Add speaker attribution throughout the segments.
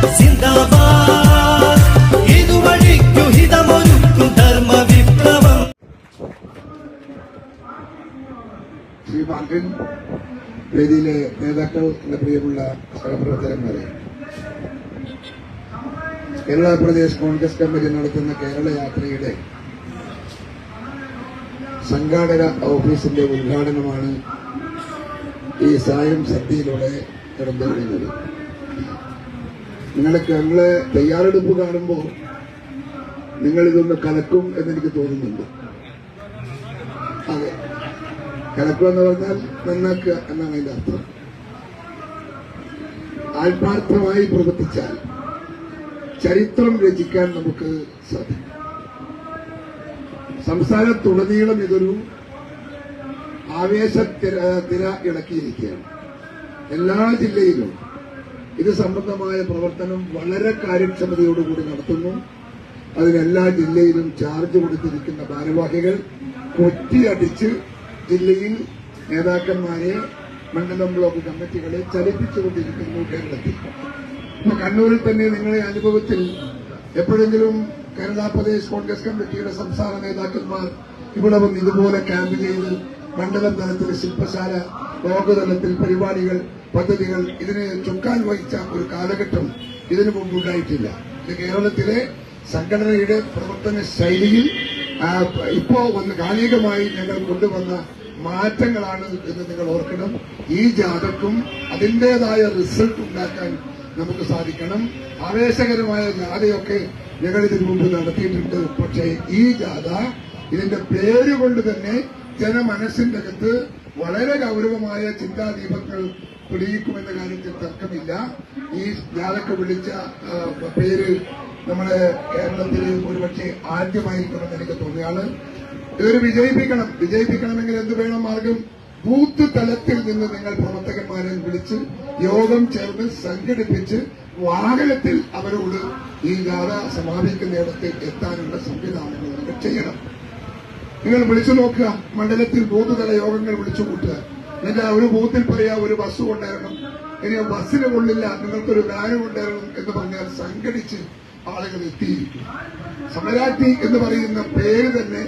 Speaker 1: ശ്രീ പാർട്ടിൻ വേദിയിലെ നേതാക്കൾ, എന്റെ പ്രിയമുള്ള സഹപ്രവർത്തകന്മാരെ, കേരള പ്രദേശ് കോൺഗ്രസ് കമ്മിറ്റി നടത്തുന്ന കേരള യാത്രയുടെ സംഘാടക ഓഫീസിന്റെ ഉദ്ഘാടനമാണ് ഈ സായം സദ്യയിലൂടെ നടന്നുകൊണ്ടിരുന്നത്. നിങ്ങളെ തയ്യാറെടുപ്പ് കാണുമ്പോൾ നിങ്ങളിതൊന്ന് കലക്കും എന്നെനിക്ക് തോന്നുന്നുണ്ട്. അതെ, കലക്കുക എന്ന് പറഞ്ഞാൽ നന്നാക്കുക എന്നാണ് അതിന്റെ അർത്ഥം. ആത്മാർത്ഥമായി പ്രവർത്തിച്ചാൽ ചരിത്രം രചിക്കാൻ നമുക്ക് സാധിക്കും. സംസ്ഥാനത്തുടനീളം ഇതൊരു ആവേശത്തിര ഇളക്കിയിരിക്കുകയാണ്. എല്ലാ ജില്ലയിലും ഇത് സംബന്ധമായ പ്രവർത്തനം വളരെ കാര്യക്ഷമതയോടുകൂടി നടത്തുന്നു. അതിനെല്ലാ ജില്ലയിലും ചാർജ് കൊടുത്തിരിക്കുന്ന ഭാരവാഹികൾ കൊറ്റിയടിച്ച് ജില്ലയിൽ നേതാക്കന്മാരെ, മണ്ഡലം ബ്ലോക്ക് കമ്മിറ്റികളെ ചലിപ്പിച്ചുകൊണ്ടിരിക്കുന്നു കേരളത്തിൽ. ഇപ്പൊ കണ്ണൂരിൽ തന്നെ നിങ്ങളുടെ അനുഭവത്തിൽ എപ്പോഴെങ്കിലും കേരള പ്രദേശ് കോൺഗ്രസ് കമ്മിറ്റിയുടെ സംസ്ഥാന നേതാക്കന്മാർ ഇവിടെ വന്ന് ഇതുപോലെ ക്യാമ്പ് ചെയ്ത് മണ്ഡലം തലത്തിൽ ശില്പശാല, ബ്ലോക്ക് തലത്തിൽ പരിപാടികൾ, പദ്ധതികൾ ഇതിന് ചുക്കാൻ വഹിച്ച ഒരു കാലഘട്ടം ഇതിനു മുമ്പുണ്ടായിട്ടില്ല. ഇത് കേരളത്തിലെ സംഘടനയുടെ പ്രവർത്തന ശൈലിയിൽ ഇപ്പോ വന്ന് കാലികമായി ഞങ്ങൾ കൊണ്ടുവന്ന മാറ്റങ്ങളാണ് എന്ന് നിങ്ങൾ ഓർക്കണം. ഈ ജാഥക്കും അതിന്റേതായ റിസൾട്ട് ഉണ്ടാക്കാൻ നമുക്ക് സാധിക്കണം. ആവേശകരമായ ജാഥയൊക്കെ ഞങ്ങൾ ഇതിനു മുമ്പ് നടത്തിയിട്ടുണ്ട്. പക്ഷേ ഈ ജാഥ ഇതിന്റെ പേരുകൊണ്ട് തന്നെ ജനമനസ്സിന്റെ അകത്ത് വളരെ ഗൗരവമായ ചിന്താദീപങ്ങൾ തെളിയിക്കുമെന്ന കാര്യത്തിൽ തർക്കമില്ല. ഈ ജാഥക്ക് വിളിച്ച പേര് നമ്മുടെ കേരളത്തിൽ ഒരുപക്ഷെ ആദ്യമായിരിക്കുമെന്ന് എനിക്ക് തോന്നിയാണ്. ഇതൊരു വിജയിപ്പിക്കണമെങ്കിൽ എന്ത് വേണം മാർഗം? ബൂത്ത് തലത്തിൽ നിന്ന് നിങ്ങൾ പ്രവർത്തകന്മാരെ വിളിച്ച് യോഗം ചേർന്ന് സംഘടിപ്പിച്ച് വാഹനത്തിൽ അവരോട് ഈ ജാഥ സമാപിക്കുന്നിടത്ത് എത്താനുള്ള സംവിധാനങ്ങൾ നിങ്ങൾ ചെയ്യണം. നിങ്ങൾ വിളിച്ചു നോക്കുക, മണ്ഡലത്തിൽ ബൂത്ത് തല യോഗങ്ങൾ വിളിച്ചു കൂട്ടുക. എന്നിട്ട് ഒരു ബൂത്തിൽ പറയാ ഒരു ബസ് കൊണ്ടുവരണം, ഇനി ബസ്സിന് കൊള്ളില്ല നിങ്ങൾക്കൊരു വാന് കൊണ്ടുവരണം എന്ന് പറഞ്ഞാൽ സംഘടിച്ച് ആളുകൾ എത്തിയിരിക്കും. സമരാഗ്നി എന്ന് പറയുന്ന പേര് തന്നെ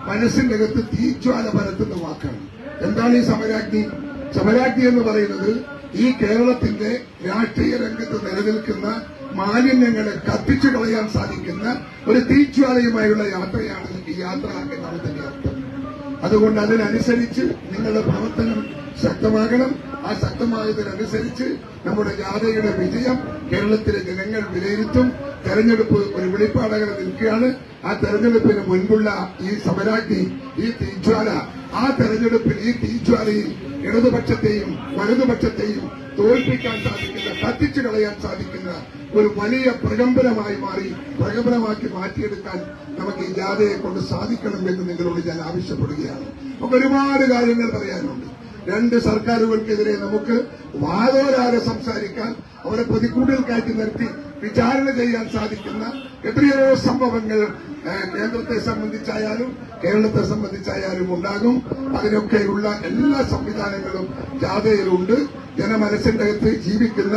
Speaker 1: മനസ്സിന്റെ അകത്ത് തീജ്വാല പരത്തുന്ന വാക്കാണ്. എന്താണ് ഈ സമരാഗ്നി? സമരാഗ്നി എന്ന് പറയുന്നത് ഈ കേരളത്തിന്റെ രാഷ്ട്രീയ രംഗത്ത് നിലനിൽക്കുന്ന മാലിന്യങ്ങളെ കത്തിച്ചു കളയാൻ സാധിക്കുന്ന ഒരു തീജ്വാലയുമായുള്ള യാത്രയാണ് ഈ യാത്ര എന്നാണ് തന്നെ അർത്ഥം. അതുകൊണ്ട് അതിനനുസരിച്ച് നിങ്ങളുടെ പ്രവർത്തനം ശക്തമാകണം. ആ ശക്തമായതിനനുസരിച്ച് നമ്മുടെ ജാഥയുടെ വിജയം കേരളത്തിലെ ജനങ്ങൾ വിലയിരുത്തും. തെരഞ്ഞെടുപ്പ് ഒരു വെളിപ്പാടകരെ നിൽക്കുകയാണ്. ആ തെരഞ്ഞെടുപ്പിന് മുൻപുള്ള ഈ സമരാഗ്നി, ഈ തീജ്വാല, ആ തെരഞ്ഞെടുപ്പിൽ ഈ തീജ്വാലയിൽ ഇടതുപക്ഷത്തെയും വലതുപക്ഷത്തെയും തോൽപ്പിക്കാൻ സാധിക്കുന്ന, കത്തിച്ചു കളയാൻ സാധിക്കുന്ന ഒരു വലിയ പ്രകമ്പനമാക്കി മാറ്റിയെടുക്കാൻ നമുക്ക് ഈ ജാഥയെ കൊണ്ട് സാധിക്കണം എന്ന് നിങ്ങളോട് ഞാൻ ആവശ്യപ്പെടുകയാണ്. നമുക്ക് ഒരുപാട് കാര്യങ്ങൾ പറയാനുണ്ട്. രണ്ട് സർക്കാരുകൾക്കെതിരെ നമുക്ക് വാദോരാതെ സംസാരിക്കാൻ, അവരെ പ്രതിക്കൂട്ടിൽ കയറ്റി നിർത്തി വിചാരണ ചെയ്യാൻ സാധിക്കുന്ന എത്രയോ സംഭവങ്ങൾ കേന്ദ്രത്തെ സംബന്ധിച്ചായാലും കേരളത്തെ സംബന്ധിച്ചായാലും ഉണ്ടാകും. അതിനൊക്കെയുള്ള എല്ലാ സംവിധാനങ്ങളും ജാഥയിലുണ്ട്. ജനമനസ്സിന്റെ അകത്ത് ജീവിക്കുന്ന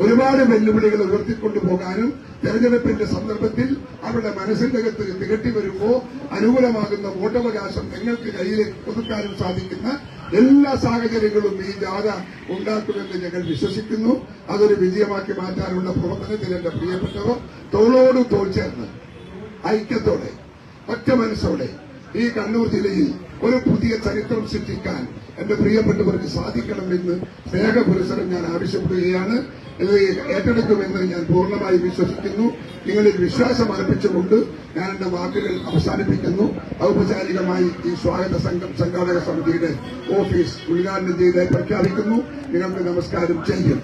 Speaker 1: ഒരുപാട് വെല്ലുവിളികൾ ഉയർത്തിക്കൊണ്ടുപോകാനും തെരഞ്ഞെടുപ്പിന്റെ സന്ദർഭത്തിൽ അവരുടെ മനസ്സിന്റെ അകത്ത് തികട്ടി വരുമ്പോൾ അനുകൂലമാകുന്ന വോട്ടവകാശം നിങ്ങൾക്ക് കയ്യിലേക്ക് ഒതുക്കാനും സാധിക്കുന്ന എല്ലാ സാഹചര്യങ്ങളും ഈ ജാഥ ഉണ്ടാക്കുമെന്ന് ഞങ്ങൾ വിശ്വസിക്കുന്നു. അതൊരു വിജയമാക്കി മാറ്റാനുള്ള പ്രവർത്തനത്തിൽ എന്റെ പ്രിയപ്പെട്ടവർ തോളോട് തോൾ ചേർന്ന് ഐക്യത്തോടെ ഒറ്റ മനസ്സോടെ ഈ കണ്ണൂർ ജില്ലയിൽ ഒരു പുതിയ ചരിത്രം സൃഷ്ടിക്കാൻ എന്റെ പ്രിയപ്പെട്ടവർക്ക് സാധിക്കണമെന്ന് സ്നേഹപുരസരം ഞാൻ ആവശ്യപ്പെടുകയാണ്. ഇത് ഏറ്റെടുക്കുമെന്ന് ഞാൻ പൂർണ്ണമായി വിശ്വസിക്കുന്നു. നിങ്ങളിൽ വിശ്വാസം അർപ്പിച്ചുകൊണ്ട് ഞാൻ എന്റെ വാക്കുകൾ അവസാനിപ്പിക്കുന്നു. ഔപചാരികമായി ഈ സ്വാഗത സംഘാടക സമിതിയുടെ ഓഫീസ് ഉദ്ഘാടനം ചെയ്ത് പ്രഖ്യാപിക്കുന്നു. നിങ്ങൾക്ക് നമസ്കാരം ചെയ്യും.